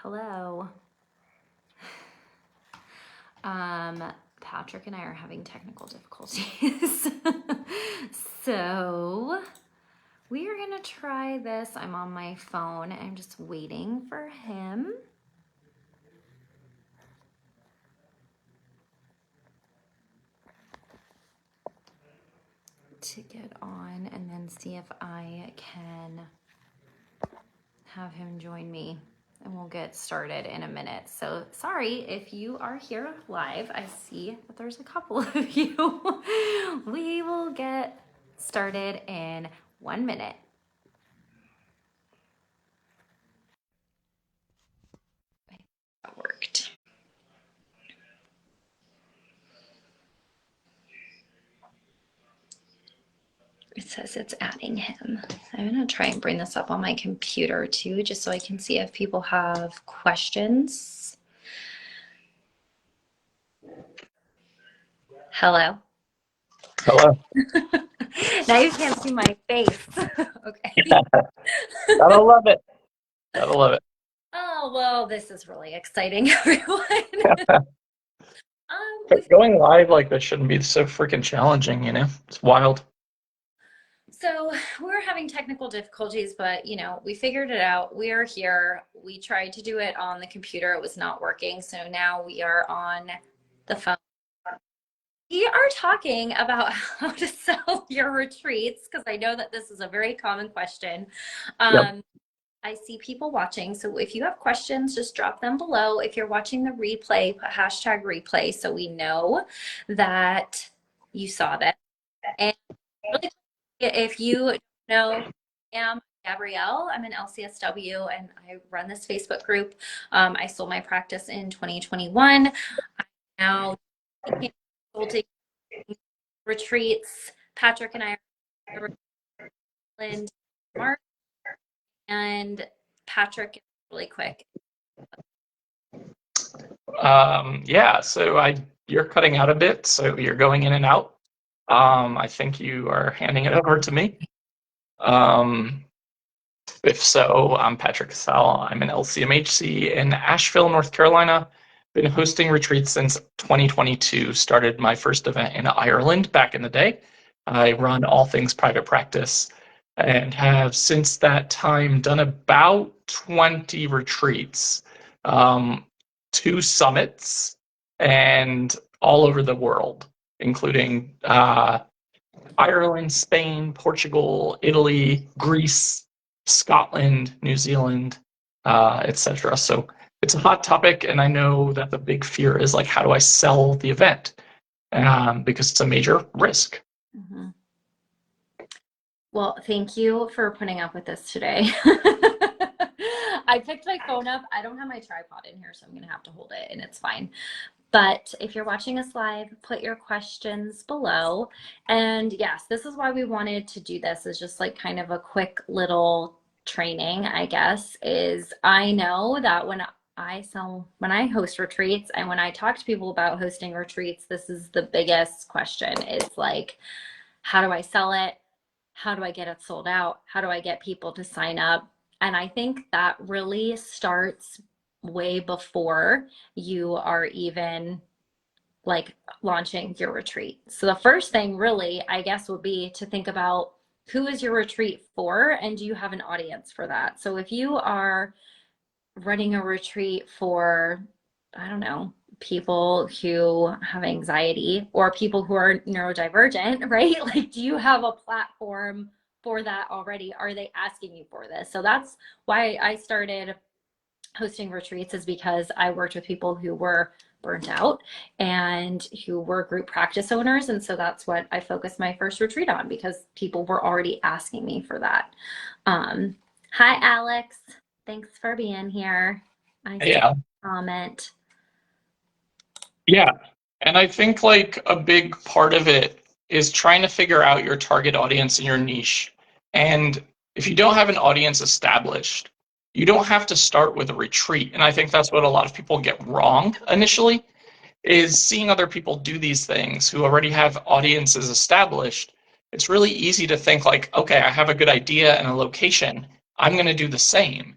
Hello. Patrick and I are having technical difficulties. So we are gonna try this. I'm on my phone. I'm just waiting for him. To get on and then see if I can have him join me, and we'll get started in a minute. So sorry if you are here live. I see that there's a couple of you. We will get started in 1 minute. That worked. It says it's adding him. I'm gonna try and bring this up on my computer too, just so I can see if people have questions. Hello. Hello. Now you can't see my face. Okay. Gotta love it. Gotta love it. Oh, well, this is really exciting, everyone. But going live like this shouldn't be so freaking challenging, you know? It's wild. So we're having technical difficulties, but we figured it out. We are here. We tried to do it on the computer. It was not working. So now we are on the phone. We are talking about how to sell your retreats, because I know that this is a very common question. Yep. I see people watching, so if you have questions, just drop them below. If you're watching the replay, put hashtag replay so we know that you saw that. And really, if you know, I am Gabrielle. I'm an LCSW, and I run this Facebook group. I sold my practice in 2021. I'm now consulting retreats. Patrick and I are in March, and Patrick, really quick. Yeah, so you're cutting out a bit, so you're going in and out. I think you are handing it over to me. If so, I'm Patrick Casale. I'm an LCMHC in Asheville, North Carolina. Been hosting retreats since 2022. Started my first event in Ireland back in the day. I run all things private practice and have since that time done about 20 retreats, 2 summits, and all over the world, including Ireland, Spain, Portugal, Italy, Greece, Scotland, New Zealand, etc. So it's a hot topic, and I know that the big fear is like, how do I sell the event? Because it's a major risk. Mm-hmm. Well, thank you for putting up with this today. I picked my phone up. I don't have my tripod in here, so I'm going to have to hold it, and it's fine. But if you're watching us live, put your questions below. And yes, this is why we wanted to do this, is just like kind of a quick little training, I guess. Is I know that when I host retreats and when I talk to people about hosting retreats, this is the biggest question. It's like, how do I sell it? How do I get it sold out? How do I get people to sign up? And I think that really starts way before you are even like launching your retreat. So the first thing really, I guess, would be to think about, who is your retreat for, and do you have an audience for that? So if you are running a retreat for, I don't know, people who have anxiety or people who are neurodivergent, right? Like, do you have a platform for that already? Are they asking you for this? So that's why I started hosting retreats, is because I worked with people who were burnt out and who were group practice owners. And so that's what I focused my first retreat on, because people were already asking me for that. Hi, Alex. Thanks for being here. I see a comment. Yeah. And I think like a big part of it is trying to figure out your target audience and your niche. And if you don't have an audience established, you don't have to start with a retreat. And I think that's what a lot of people get wrong initially, is seeing other people do these things who already have audiences established. It's really easy to think like, okay, I have a good idea and a location, I'm going to do the same.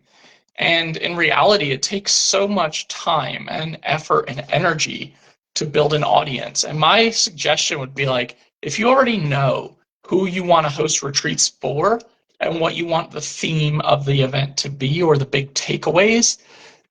And in reality, it takes so much time and effort and energy to build an audience. And my suggestion would be like, if you already know who you want to host retreats for and what you want the theme of the event to be or the big takeaways,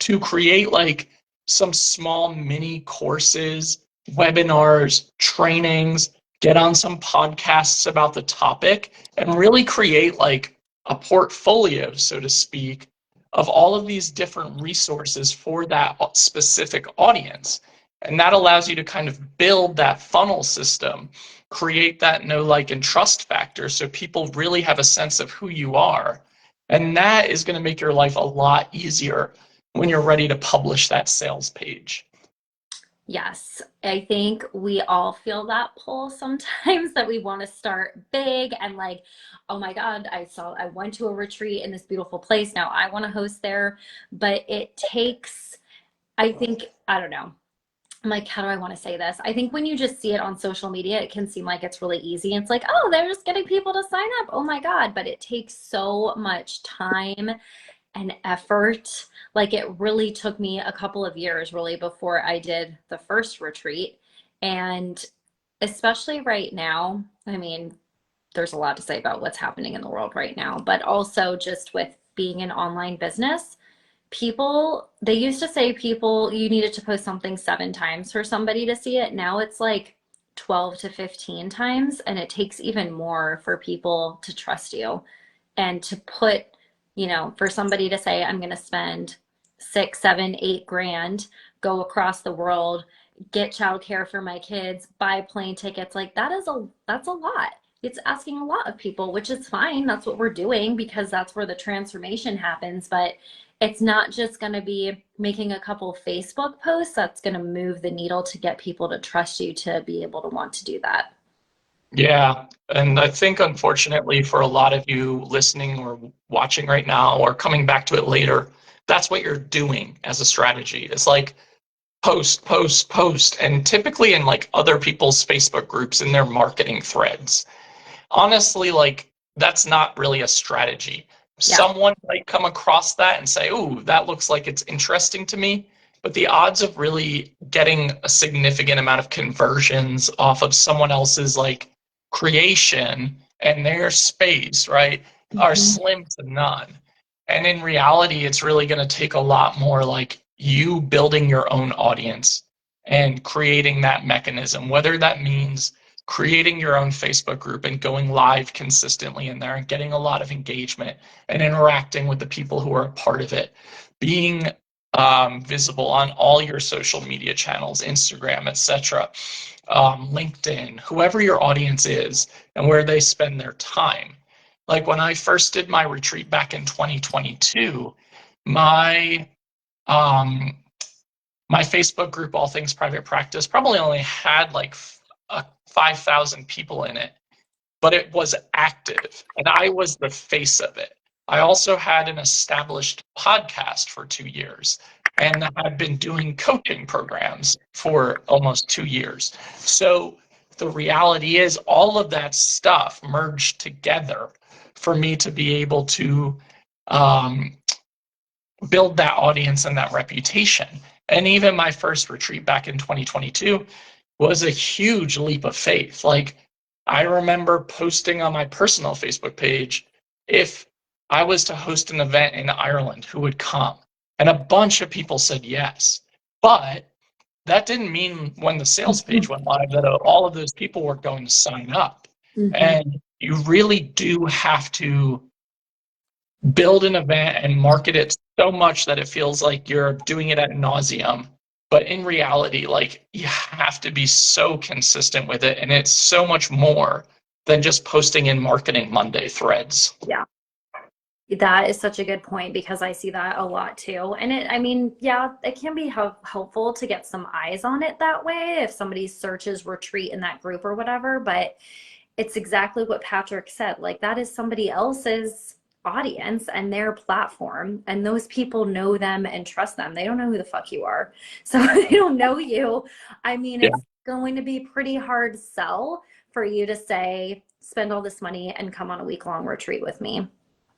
to create like some small mini courses, webinars, trainings, get on some podcasts about the topic, and really create like a portfolio, so to speak, of all of these different resources for that specific audience. And that allows you to kind of build that funnel system, create that know, like, and trust factor so people really have a sense of who you are. And that is going to make your life a lot easier when you're ready to publish that sales page. Yes, I think we all feel that pull sometimes that we want to start big and like, oh my God, I went to a retreat in this beautiful place. Now I want to host there. But it takes, I think, I don't know. I'm like, how do I want to say this? I think when you just see it on social media, it can seem like it's really easy. It's like, oh, they're just getting people to sign up. Oh my God. But it takes so much time and effort. Like it really took me a couple of years really before I did the first retreat. And especially right now, I mean, there's a lot to say about what's happening in the world right now, but also just with being an online business, people, they used to say people, you needed to post something 7 times for somebody to see it. Now it's like 12 to 15 times, and it takes even more for people to trust you and to put, for somebody to say, I'm going to spend 6, 7, 8 grand, go across the world, get childcare for my kids, buy plane tickets. Like that's a lot. It's asking a lot of people, which is fine. That's what we're doing because that's where the transformation happens. But it's not just going to be making a couple Facebook posts that's going to move the needle to get people to trust you to be able to want to do that. Yeah. And I think, unfortunately, for a lot of you listening or watching right now or coming back to it later, that's what you're doing as a strategy. It's like post, post, post, and typically in like other people's Facebook groups in their marketing threads. Honestly, like that's not really a strategy. Yeah. Someone might come across that and say, "Ooh, that looks like it's interesting to me." But the odds of really getting a significant amount of conversions off of someone else's like creation and their space, right, are Mhm. slim to none. And in reality, it's really going to take a lot more like you building your own audience and creating that mechanism, whether that means creating your own Facebook group and going live consistently in there and getting a lot of engagement and interacting with the people who are a part of it, being visible on all your social media channels, Instagram, etc., LinkedIn, whoever your audience is and where they spend their time. Like when I first did my retreat back in 2022, my um, my Facebook group, All Things Private Practice, probably only had like 5,000 people in it, but it was active and I was the face of it. I also had an established podcast for 2 years and I've been doing coaching programs for almost 2 years. So the reality is, all of that stuff merged together for me to be able to um, build that audience and that reputation. And even my first retreat back in 2022 was a huge leap of faith. Like, I remember posting on my personal Facebook page if I was to host an event in Ireland, who would come? And a bunch of people said yes. But that didn't mean when the sales page went live that all of those people were going to sign up. Mhm. And you really do have to build an event and market it so much that it feels like you're doing it ad nauseum. But in reality, like you have to be so consistent with it. And it's so much more than just posting in Marketing Monday threads. Yeah. That is such a good point because I see that a lot too. And I mean, yeah, it can be helpful to get some eyes on it that way if somebody searches retreat in that group or whatever. But it's exactly what Patrick said. Like, that is somebody else's audience and their platform. And those people know them and trust them. They don't know who the fuck you are. So they don't know you. I mean, Yeah. it's going to be pretty hard sell for you to say, spend all this money and come on a week long retreat with me.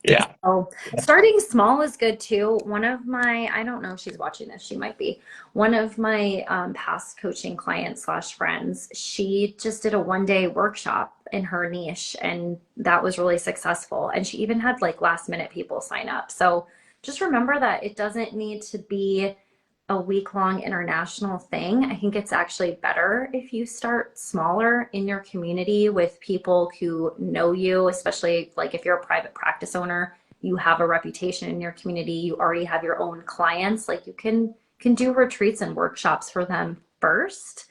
Yeah. So starting small is good too. One of my, I don't know if she's watching this, she might be. One of my past coaching clients slash friends, she just did a 1 day workshop in her niche and that was really successful. And she even had like last minute people sign up. So just remember that it doesn't need to be a week-long international thing. I think it's actually better if you start smaller in your community with people who know you, especially like if you're a private practice owner, you have a reputation in your community, you already have your own clients, like you can do retreats and workshops for them first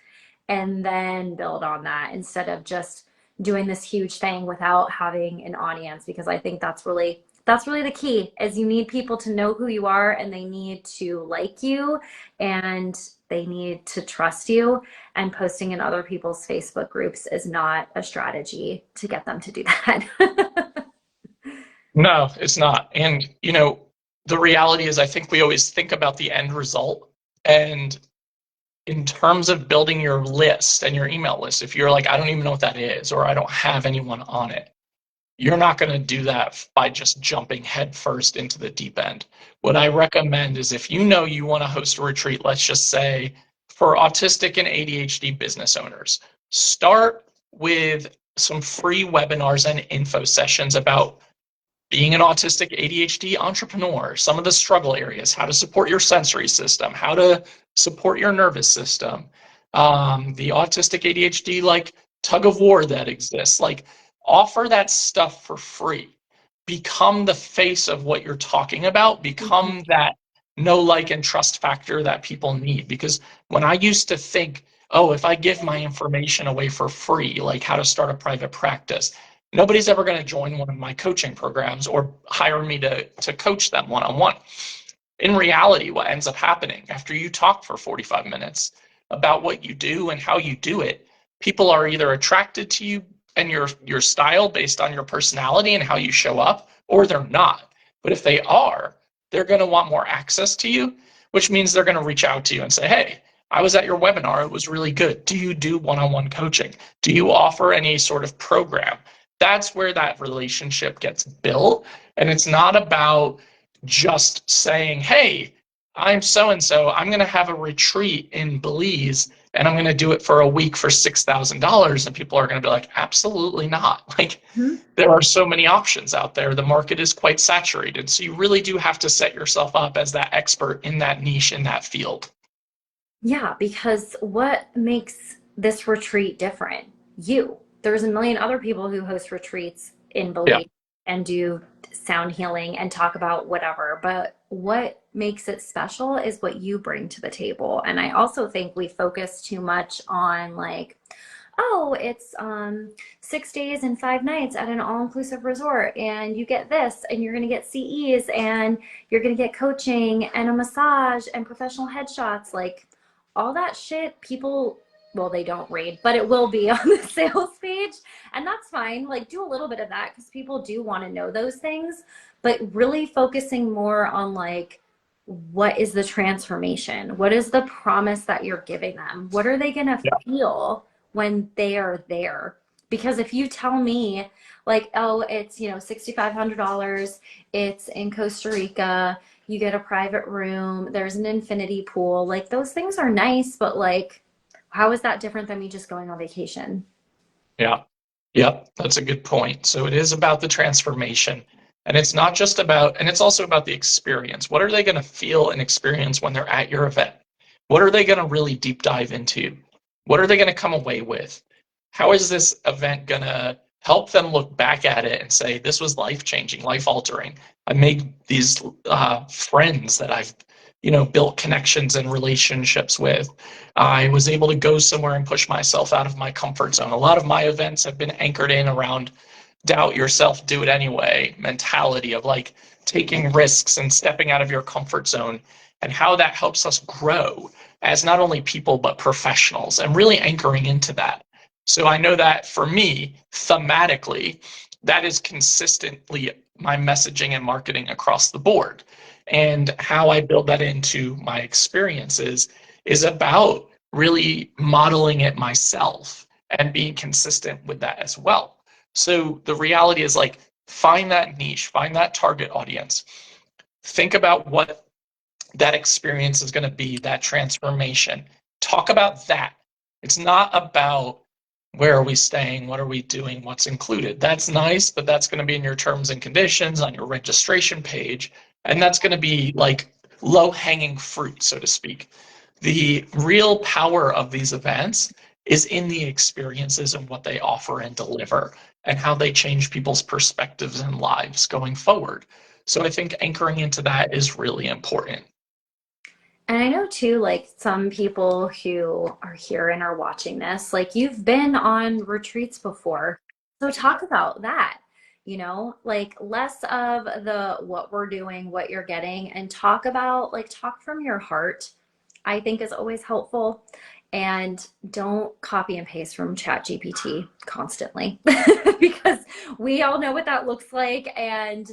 and then build on that instead of just doing this huge thing without having an audience, because I think that's really the key is you need people to know who you are and they need to like you and they need to trust you, and posting in other people's Facebook groups is not a strategy to get them to do that. No, it's not. And, the reality is I think we always think about the end result. And in terms of building your list and your email list, if you're like, I don't even know what that is, or I don't have anyone on it, you're not going to do that by just jumping headfirst into the deep end. What I recommend is if you know you want to host a retreat, let's just say for autistic and ADHD business owners, start with some free webinars and info sessions about being an autistic ADHD entrepreneur, some of the struggle areas, how to support your sensory system, how to support your nervous system, the autistic ADHD like tug of war that exists. Like, offer that stuff for free. Become the face of what you're talking about. Become that know, like, and trust factor that people need. Because when I used to think, oh, if I give my information away for free, like how to start a private practice, nobody's ever going to join one of my coaching programs or hire me to coach them one-on-one. In reality, what ends up happening after you talk for 45 minutes about what you do and how you do it, people are either attracted to you and your style based on your personality and how you show up, or they're not. But if they are, they're going to want more access to you, which means they're going to reach out to you and say, hey, I was at your webinar. It was really good. Do you do one-on-one coaching? Do you offer any sort of program? That's where that relationship gets built. And it's not about just saying, hey, I'm so and so, I'm going to have a retreat in Belize and I'm going to do it for a week for $6,000. And people are going to be like, absolutely not. Like, there are so many options out there. The market is quite saturated. So you really do have to set yourself up as that expert in that niche, in that field. Yeah, because what makes this retreat different? You. There's a million other people who host retreats in Yeah. Belize and do sound healing and talk about whatever. But what makes it special is what you bring to the table. And I also think we focus too much on like, oh, it's 6 days and 5 nights at an all-inclusive resort, and you get this, and you're going to get CEs, and you're going to get coaching and a massage and professional headshots. Like all that shit, people, well, they don't read, but it will be on the sales page, and that's fine. Like do a little bit of that because people do want to know those things, but really focusing more on like, what is the transformation? What is the promise that you're giving them? What are they going to Yeah. feel when they are there? Because if you tell me like, oh, it's, $6,500, it's in Costa Rica, you get a private room, there's an infinity pool, like those things are nice, but like, how is that different than me just going on vacation? Yeah. Yep. That's a good point. So it is about the transformation. And it's not just about, and it's also about the experience. What are they going to feel and experience when they're at your event? What are they going to really deep dive into? What are they going to come away with? How is this event going to help them look back at it and say, this was life changing, life altering? I made these friends that I've, built connections and relationships with. I was able to go somewhere and push myself out of my comfort zone. A lot of my events have been anchored in around doubt yourself, do it anyway mentality of like taking risks and stepping out of your comfort zone, and how that helps us grow as not only people but professionals, and really anchoring into that. So I know that for me, thematically, that is consistently my messaging and marketing across the board. And how I build that into my experiences is about really modeling it myself and being consistent with that as well. So the reality is like find that niche, find that target audience. Think about what that experience is going to be, that transformation. Talk about that. It's not about where are we staying, what are we doing, what's included. That's nice, but that's going to be in your terms and conditions on your registration page. And that's going to be like low hanging fruit, so to speak. The real power of these events is in the experiences and what they offer and deliver and how they change people's perspectives and lives going forward. So I think anchoring into that is really important. And I know too, like some people who are here and are watching this, like you've been on retreats before. So talk about that, like less of the what we're doing, what you're getting, and talk about like talk from your heart, I think is always helpful. And don't copy and paste from ChatGPT constantly because we all know what that looks like. And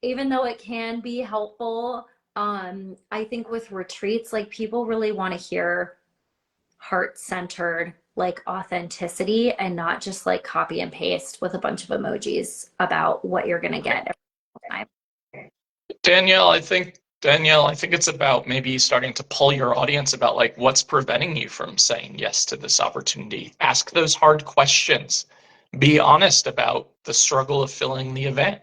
even though it can be helpful, I think with retreats, like people really want to hear heart-centered, like authenticity and not just like copy and paste with a bunch of emojis about what you're going to get every time. Danielle, I think it's about maybe starting to pull your audience about like what's preventing you from saying yes to this opportunity. Ask those hard questions. Be honest about the struggle of filling the event.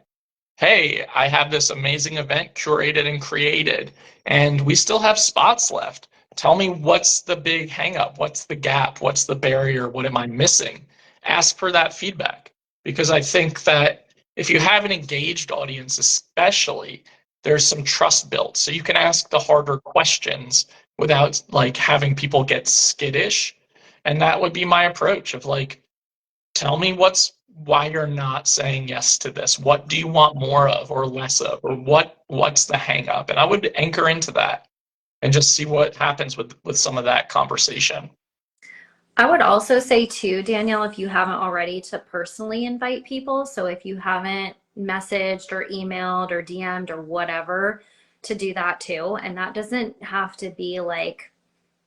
Hey, I have this amazing event curated and created, and we still have spots left. Tell me what's the big hangup? What's the gap? What's the barrier? What am I missing? Ask for that feedback because I think that if you have an engaged audience, especially, there's some trust built. So you can ask the harder questions without like having people get skittish. And that would be my approach of like, tell me why you're not saying yes to this. What do you want more of or less of? Or what's the hang up? And I would anchor into that and just see what happens with some of that conversation. I would also say too, Danielle, if you haven't already, to personally invite people. So if you haven't messaged or emailed or DM'd or whatever, to do that too. And that doesn't have to be like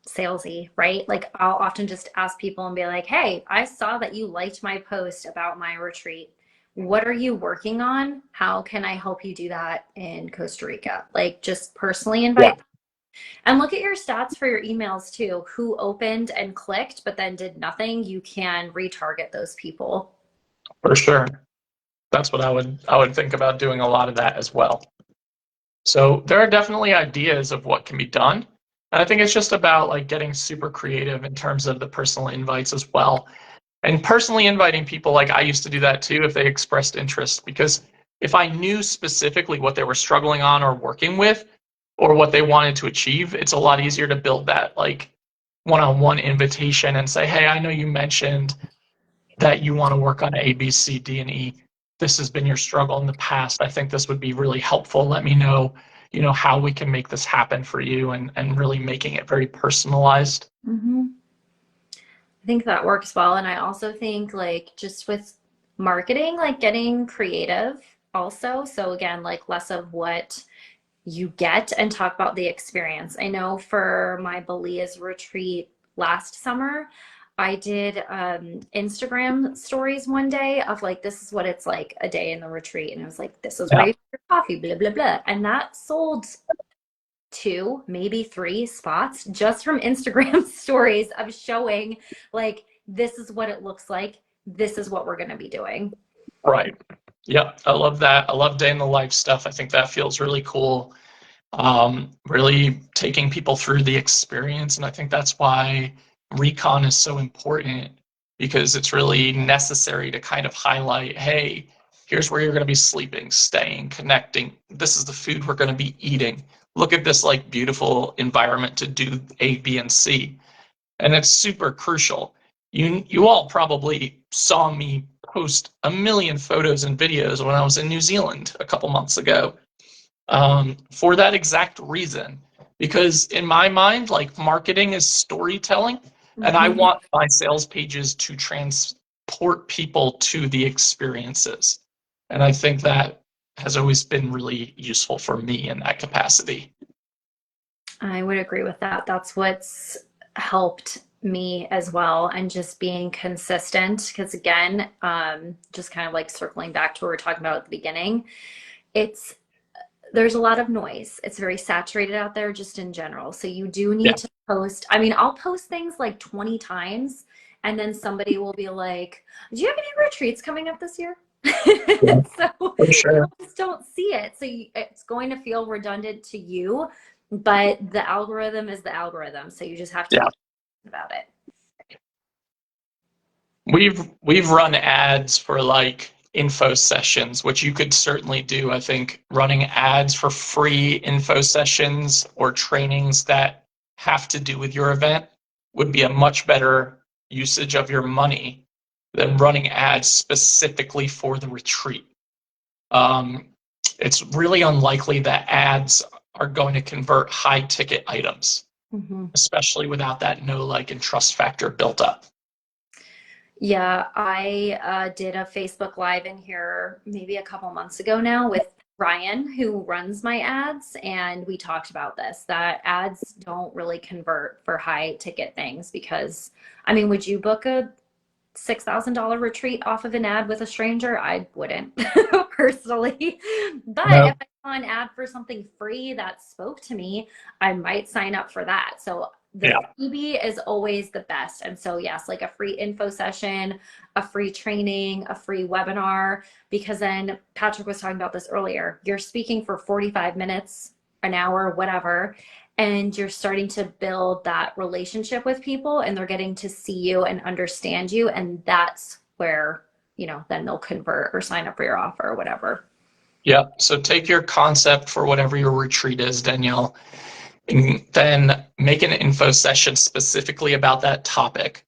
salesy, right? Like I'll often just ask people and be like, hey, I saw that you liked my post about my retreat. What are you working on? How can I help you do that in Costa Rica? Like just personally Yeah, invite. And look at your stats for your emails too. Who opened and clicked but then did nothing? You can retarget those people. for sure. That's what I would think about doing a lot of that as well. So there are definitely ideas of what can be done. And I think it's just about like getting super creative in terms of the personal invites as well. And personally inviting people, like I used to do that too if they expressed interest, because if I knew specifically what they were struggling on or working with or what they wanted to achieve, it's a lot easier to build that like one-on-one invitation and say, hey, I know you mentioned that you want to work on A, B, C, D, and E. This has been your struggle in the past. I think this would be really helpful. Let me know, how we can make this happen for you and really making it very personalized. Mhm. I think that works well. And I also think like just with marketing, like getting creative also. So again, like less of what you get and talk about the experience. I know for my Belize retreat last summer, I did Instagram stories one day of like, this is what it's like a day in the retreat. And I was like, this is where Yeah, you get your coffee, blah, blah, blah. And that sold two, maybe three spots just from Instagram stories of showing like, this is what it looks like. This is what we're going to be doing. right. Yep, I love that. I love day in the life stuff. I think that feels really cool. Really taking people through the experience. And I think that's why recon is so important because it's really necessary to kind of highlight, hey, here's where you're going to be sleeping, staying, connecting. This is the food we're going to be eating. Look at this like beautiful environment to do A, B, and C. And it's super crucial. You all probably saw me post a million photos and videos when I was in New Zealand a couple months ago for that exact reason. Because in my mind, like marketing is storytelling, and I Mhm. want my sales pages to transport people to the experiences. And I think that has always been really useful for me in that capacity. I would agree with that. That's what's helped me as well, and just being consistent. Because again, just kind of like circling back to what we were talking about at the beginning, it's there's a lot of noise. It's very saturated out there just in general. So you do Yeah, need to post. I mean, I'll post things like 20 times and then somebody will be like, "Do you have any retreats coming up this year?" yeah, So for people sure. just don't see it. So it's going to feel redundant to you, but the algorithm is the algorithm. So you just have to Yeah. be about it. We've run ads for like info sessions, which you could certainly do. I think running ads for free info sessions or trainings that have to do with your event would be a much better usage of your money than running ads specifically for the retreat. Um, it's really unlikely that ads are going to convert high ticket items, Mhm. especially without that know, like, and trust factor built up. Yeah, I did a Facebook Live in here maybe a couple months ago now with Ryan, who runs my ads, and we talked about this, that ads don't really convert for high ticket things because, I mean, would you book a $6,000 retreat off of an ad with a stranger? I wouldn't personally. But if No. I saw an ad for something free that spoke to me, I might sign up for that. So the Yeah. freebie is always the best. And so, yes, like a free info session, a free training, a free webinar, because then Patrick was talking about this earlier. You're speaking for 45 minutes, an hour, whatever, and you're starting to build that relationship with people and they're getting to see you and understand you, and that's where, then they'll convert or sign up for your offer or whatever. Yeah. So take your concept for whatever your retreat is, Danielle, and then make an info session specifically about that topic.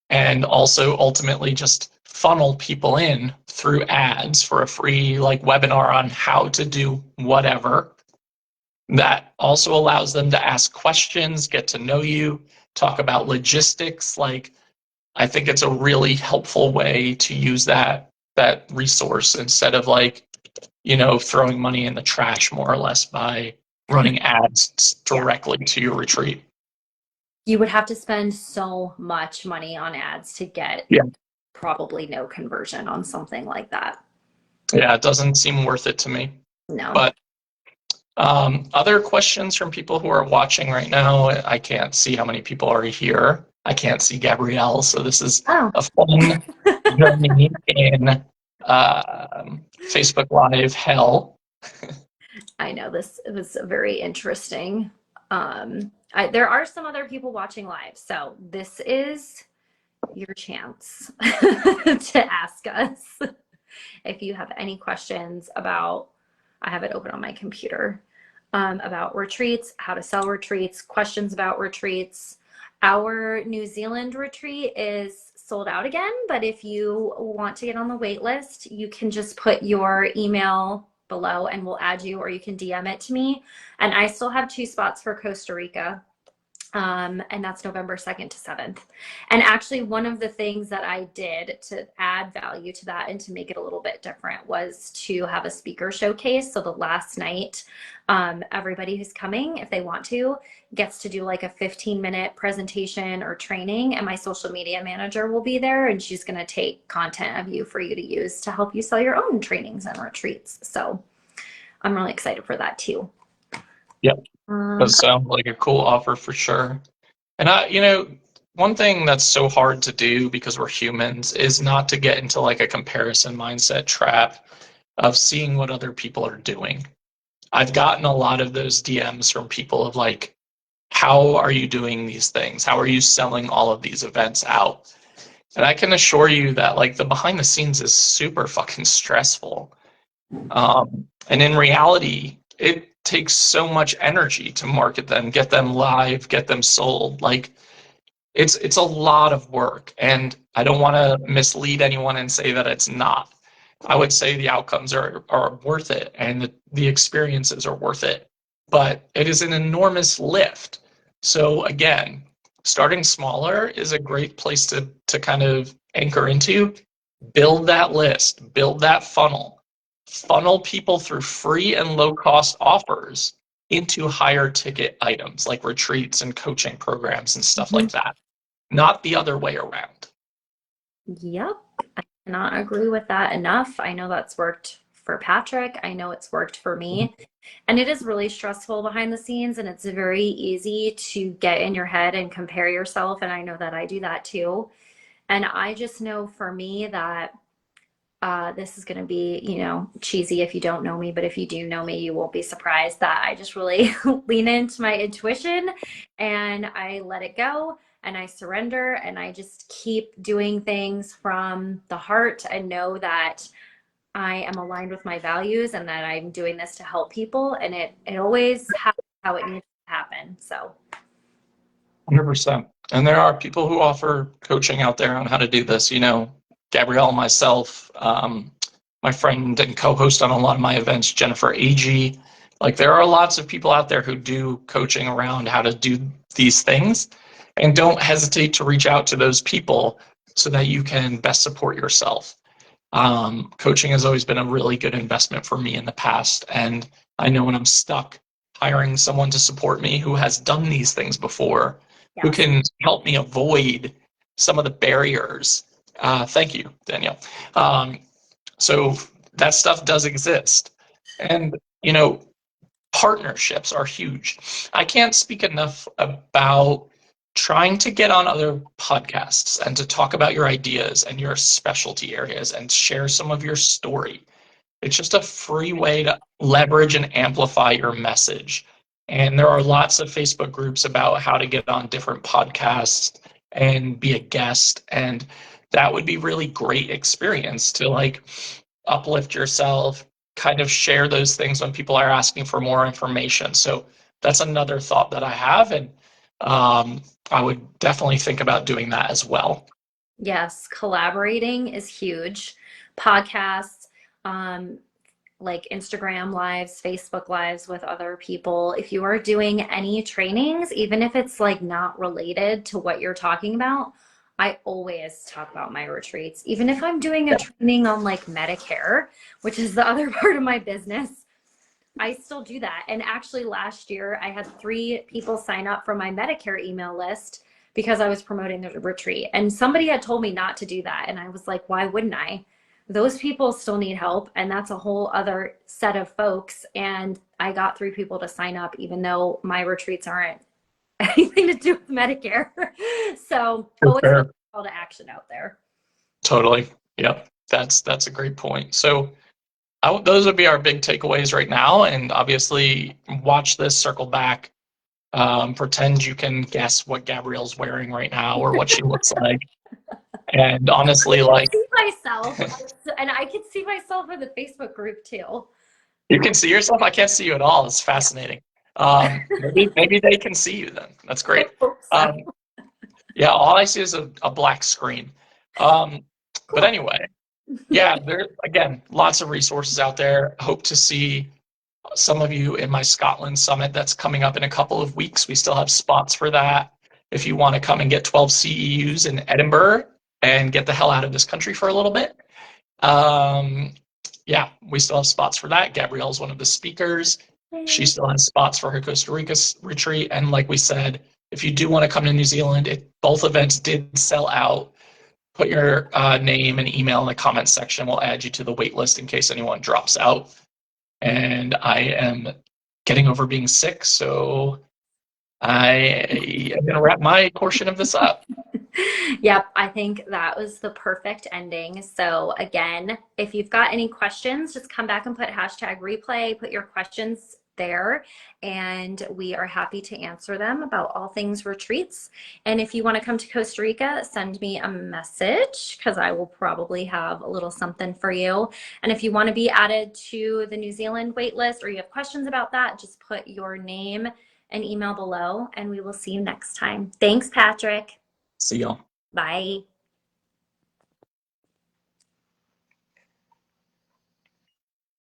And also ultimately just funnel people in through ads for a free like webinar on how to do whatever. That also allows them to ask questions, get to know you, talk about logistics. Like, I think it's a really helpful way to use that resource instead of like, throwing money in the trash more or less by running ads Yeah. directly to your retreat. You would have to spend so much money on ads to get Yeah. probably no conversion on something like that. Yeah, it doesn't seem worth it to me. No. But other questions from people who are watching right now? I can't see how many people are here. I can't see Gabrielle, so this is Oh. a fun journey in Facebook Live hell. I know this was very interesting. There are some other people watching live, so this is your chance to ask us if you have any questions about, I have it open on my computer, about retreats, how to sell retreats, questions about retreats. Our New Zealand retreat is sold out again, but if you want to get on the wait list, you can just put your email below and we'll add you, or you can DM it to me. And I still have 2 spots for Costa Rica. And that's November 2nd to 7th. And actually, one of the things that I did to add value to that and to make it a little bit different was to have a speaker showcase. So the last night, everybody who's coming, if they want to, gets to do like a 15-minute presentation or training. And my social media manager will be there and she's going to take content of you for you to use to help you sell your own trainings and retreats. So I'm really excited for that too. Yep, Um, does sound like a cool offer for sure. And one thing that's so hard to do because we're humans is not to get into like a comparison mindset trap of seeing what other people are doing. I've gotten a lot of those DMs from people of like, how are you doing these things? How are you selling all of these events out? And I can assure you that like the behind the scenes is super fucking stressful. And in reality, it takes so much energy to market them, get them live, get them sold. Like it's a lot of work. And I don't want to mislead anyone and say that it's not. I would say the outcomes are worth it and the experiences are worth it. But it is an enormous lift. So again, starting smaller is a great place to kind of anchor into. Build that list, build that funnel people through free and low cost offers into higher ticket items like retreats and coaching programs and stuff like that. not the other way around. Yep. I cannot agree with that enough. I know that's worked for Patrick. I know it's worked for me. And it is really stressful behind the scenes, and it's very easy to get in your head and compare yourself. And I know that I do that too. And I just know for me that this is going to be, cheesy if you don't know me, but if you do know me, you won't be surprised that I just really lean into my intuition and I let it go and I surrender and I just keep doing things from the heart and know that I am aligned with my values and that I'm doing this to help people. And it always happens how it needs to happen. So 100%. And there are people who offer coaching out there on how to do this. Gabrielle, myself, my friend and co-host on a lot of my events, Jennifer Agee. Like, there are lots of people out there who do coaching around how to do these things, and don't hesitate to reach out to those people so that you can best support yourself. Coaching has always been a really good investment for me in the past, and I know when I'm stuck, hiring someone to support me who has done these things before, who yes. can help me avoid some of the barriers. Thank you, Danielle. So that stuff does exist. And, partnerships are huge. I can't speak enough about trying to get on other podcasts and to talk about your ideas and your specialty areas and share some of your story. It's just a free way to leverage and amplify your message. And there are lots of Facebook groups about how to get on different podcasts and be a guest. And that would be really great experience to uplift yourself, kind of share those things when people are asking for more information. So that's another thought that I have. And I would definitely think about doing that as well. Yes, collaborating is huge. Podcasts, um, like Instagram lives, Facebook lives with other people. If you are doing any trainings, even if it's like not related to what you're talking about, I always talk about my retreats. Even if I'm doing a training on like Medicare, which is the other part of my business, I still do that. And actually last year I had 3 people sign up for my Medicare email list because I was promoting the retreat. And somebody had told me not to do that. And I was like, why wouldn't I? Those people still need help. And that's a whole other set of folks. And I got 3 people to sign up, even though my retreats aren't anything to do with Medicare. So always put Sure. a call to action out there. Totally. Yep. That's a great point. So those would be our big takeaways right now. And obviously, watch this, circle back, pretend you can guess what Gabrielle's wearing right now or what she looks like. And honestly, I can see myself, and I can see myself in the Facebook group too. you can see yourself. I can't see you at all. It's fascinating. Maybe they can see you then. That's I great. hope so. Yeah, all I see is a black screen. But Cool. anyway, yeah, there again, lots of resources out there. Hope to see some of you in my Scotland summit that's coming up in a couple of weeks. We still have spots for that. If you want to come and get 12 CEUs in Edinburgh and get the hell out of this country for a little bit, yeah, we still have spots for that. Gabrielle's one of the speakers. She still has spots for her Costa Rica retreat. And like we said, if you do want to come to New Zealand, both events did sell out. Put your name and email in the comments section. We'll add you to the wait list in case anyone drops out. And I am getting over being sick, so I am going to wrap my portion of this up. Yep, I think that was the perfect ending. So again, if you've got any questions, just come back and put hashtag replay, put your questions there, and we are happy to answer them about all things retreats. And if you want to come to Costa Rica, send me a message because I will probably have a little something for you. And if you want to be added to the New Zealand waitlist or you have questions about that, just put your name and email below, and we will see you next time. Thanks, Patrick. See y'all. Bye.